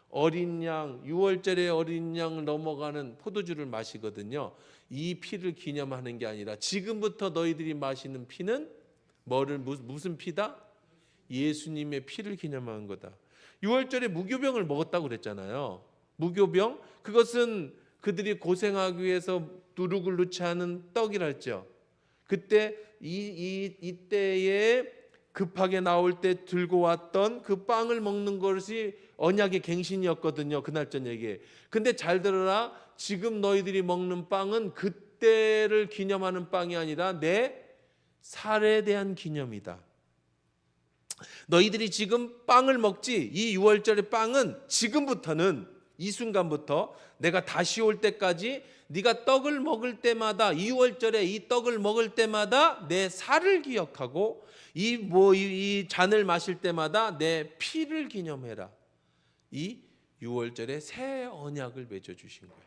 어린 양, 유월절의 어린 양을 넘어가는 포도주를 마시거든요. 이 피를 기념하는 게 아니라 지금부터 너희들이 마시는 피는 무슨 피다? 예수님의 피를 기념하는 거다. 유월절에 무교병을 먹었다고 그랬잖아요. 무교병, 그것은 그들이 고생하기 위해서 누룩을 넣지 않은 떡이라 했죠. 그때 이때에 급하게 나올 때 들고 왔던 그 빵을 먹는 것이 언약의 갱신이었거든요. 그날 저녁에. 근데 잘 들어라. 지금 너희들이 먹는 빵은 그때를 기념하는 빵이 아니라 내 살에 대한 기념이다. 너희들이 지금 빵을 먹지. 이 유월절의 빵은 지금부터는 이 순간부터 내가 다시 올 때까지 네가 떡을 먹을 때마다 이 유월절에 이 떡을 먹을 때마다 내 살을 기억하고 이 잔을 마실 때마다 내 피를 기념해라. 이 유월절에 새 언약을 맺어 주신 거예요.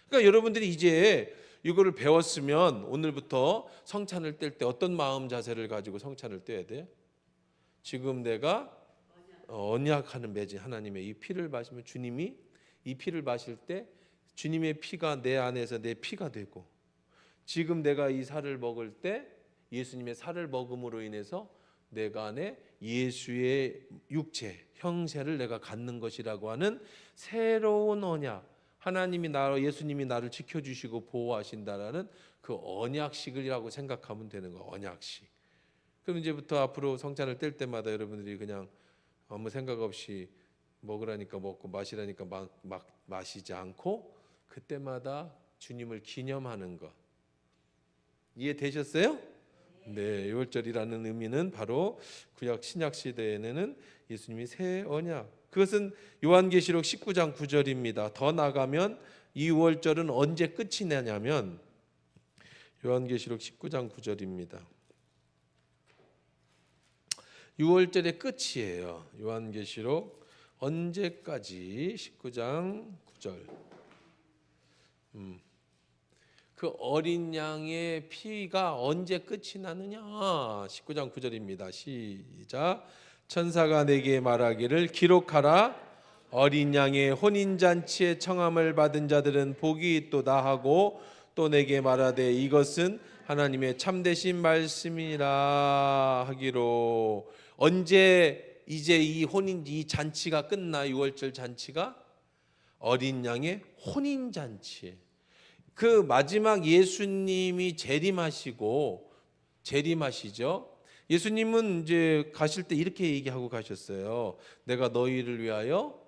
그러니까 여러분들이 이제 이거를 배웠으면 오늘부터 성찬을 뗄 때 어떤 마음 자세를 가지고 성찬을 떼야 돼요? 지금 내가 언약하는 맺은 하나님의 이 피를 마시면 주님이 이 피를 마실 때 주님의 피가 내 안에서 내 피가 되고, 지금 내가 이 살을 먹을 때 예수님의 살을 먹음으로 인해서 내가 안에 예수의 육체, 형체를 내가 갖는 것이라고 하는 새로운 언약, 하나님이 예수님이 나를 지켜주시고 보호하신다라는 그 언약식이라고 생각하면 되는 거예요. 언약식. 그럼 이제부터 앞으로 성찬을 뗄 때마다 여러분들이 그냥 아무 생각 없이 먹으라니까 먹고 마시라니까 막 마시지 않고 그때마다 주님을 기념하는 것. 이해되셨어요? 네, 유월절이라는 의미는 바로 구약 신약 시대에는 예수님이 새 언약. 그것은 요한계시록 19장 9절입니다. 더 나가면 이 유월절은 언제 끝이 나냐면 요한계시록 19장 9절입니다. 유월절의 끝이에요. 요한계시록 언제까지? 19장 9절. 그 어린 양의 피가 언제 끝이 나느냐? 19장 9절입니다. 시작. 천사가 내게 말하기를 기록하라. 어린 양의 혼인잔치에 청함을 받은 자들은 복이 있도다 하고 또 내게 말하되 이것은 하나님의 참되신 말씀이라 하기로. 언제 이제 이 잔치가 끝나? 유월절 잔치가 어린 양의 혼인잔치. 그 마지막 예수님이 재림하시죠. 예수님은 이제 가실 때 이렇게 얘기하고 가셨어요. 내가 너희를 위하여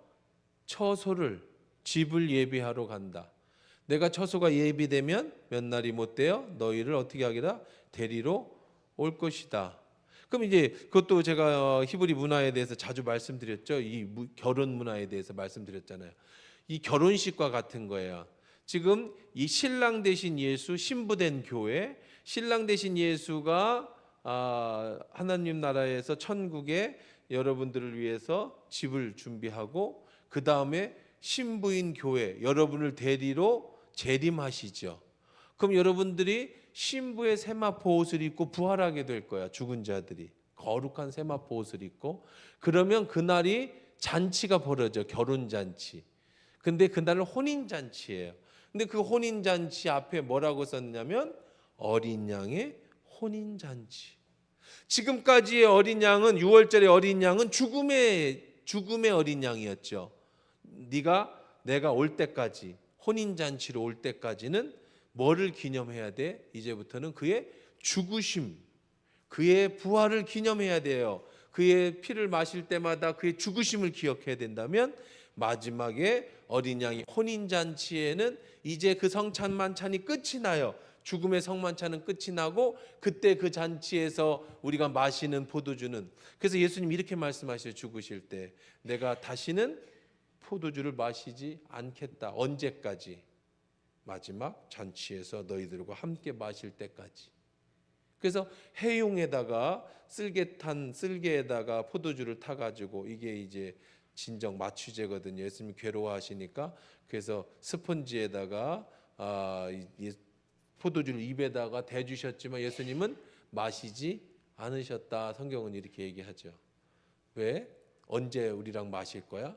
처소를, 집을 예비하러 간다. 내가 처소가 예비되면 몇 날이 못 되어 너희를 어떻게 하기라? 데리러 올 것이다. 그럼 이제 그것도 제가 히브리 문화에 대해서 자주 말씀드렸죠. 이 결혼 문화에 대해서 말씀드렸잖아요. 이 결혼식과 같은 거예요. 지금 이 신랑 대신 예수, 신부된 교회, 신랑 대신 예수가 하나님 나라에서 천국에 여러분들을 위해서 집을 준비하고 그 다음에 신부인 교회 여러분을 데리러 재림하시죠. 그럼 여러분들이 신부의 세마포 옷을 입고 부활하게 될 거야. 죽은 자들이 거룩한 세마포 옷을 입고 그러면 그날이 잔치가 벌어져 결혼 잔치. 근데 그날은 혼인 잔치예요. 근데 그 혼인 잔치 앞에 뭐라고 썼냐면 어린 양의 혼인 잔치. 지금까지의 어린 양은 6월절의 어린 양은 죽음의 어린 양이었죠. 내가 올 때까지 혼인 잔치로 올 때까지는 뭐를 기념해야 돼? 이제부터는 그의 죽으심, 그의 부활을 기념해야 돼요. 그의 피를 마실 때마다 그의 죽으심을 기억해야 된다면 마지막에 어린 양이 혼인 잔치에는 이제 그 성찬만찬이 끝이 나요. 죽음의 성만찬은 끝이 나고 그때 그 잔치에서 우리가 마시는 포도주는, 그래서 예수님 이렇게 말씀하셔요. 죽으실 때 내가 다시는 포도주를 마시지 않겠다. 언제까지? 마지막 잔치에서 너희들과 함께 마실 때까지. 그래서 해용에다가 쓸개에다가 포도주를 타가지고, 이게 이제 진정 마취제거든요. 예수님이 괴로워하시니까 그래서 스펀지에다가 포도주를 입에다가 대주셨지만 예수님은 마시지 않으셨다. 성경은 이렇게 얘기하죠. 왜? 언제 우리랑 마실 거야?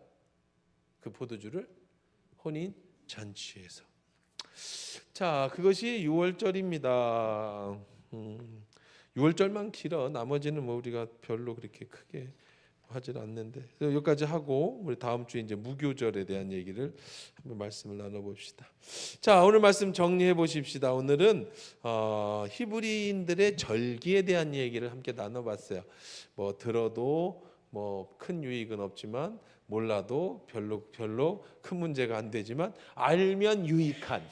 그 포도주를 혼인 잔치에서. 자, 그것이 6월절입니다. 6월절만 길어. 나머지는 뭐 우리가 별로 그렇게 크게 하질 않는데, 여기까지 하고 우리 다음 주에 이제 무교절에 대한 얘기를 한번 말씀을 나눠봅시다. 자, 오늘 말씀 정리해 보십시다. 오늘은 히브리인들의 절기에 대한 얘기를 함께 나눠봤어요. 뭐 들어도 뭐 큰 유익은 없지만 몰라도 별로 큰 문제가 안 되지만 알면 유익한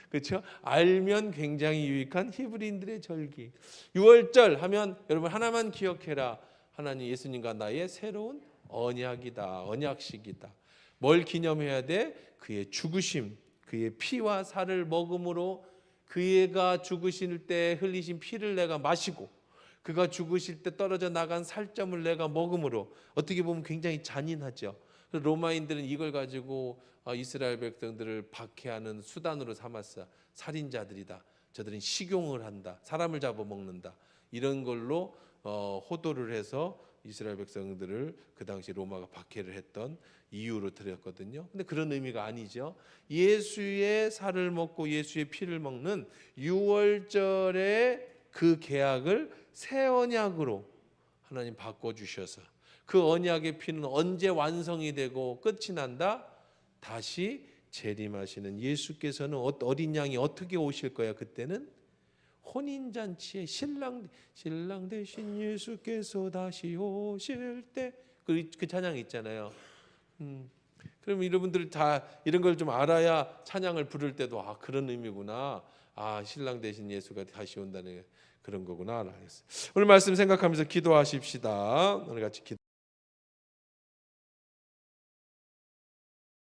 그렇죠? 알면 굉장히 유익한 히브리인들의 절기. 6월절 하면 여러분 하나만 기억해라. 하나님 예수님과 나의 새로운 언약이다. 언약식이다. 뭘 기념해야 돼? 그의 죽으심, 그의 피와 살을 먹음으로 그가 죽으실 때 흘리신 피를 내가 마시고 그가 죽으실 때 떨어져 나간 살점을 내가 먹음으로. 어떻게 보면 굉장히 잔인하죠. 로마인들은 이걸 가지고 이스라엘 백성들을 박해하는 수단으로 삼았어. 살인자들이다. 저들은 식용을 한다. 사람을 잡아먹는다. 이런 걸로 호도를 해서 이스라엘 백성들을 그 당시 로마가 박해를 했던 이유로 드렸거든요. 근데 그런 의미가 아니죠. 예수의 살을 먹고 예수의 피를 먹는 6월절의 그 계약을 새 언약으로 하나님 바꿔주셔서 그 언약의 피는 언제 완성이 되고 끝이 난다? 다시 재림하시는 예수께서는 어린 양이 어떻게 오실 거야? 그때는 혼인잔치에 신랑 대신 예수께서 다시 오실 때 그 찬양 있잖아요. 그럼 여러분들 다 이런 걸 좀 알아야 찬양을 부를 때도 그런 의미구나. 신랑 대신 예수가 다시 온다는 그런 거구나. 알겠어요. 오늘 말씀 생각하면서 기도하십시다. 오늘 같이 기도.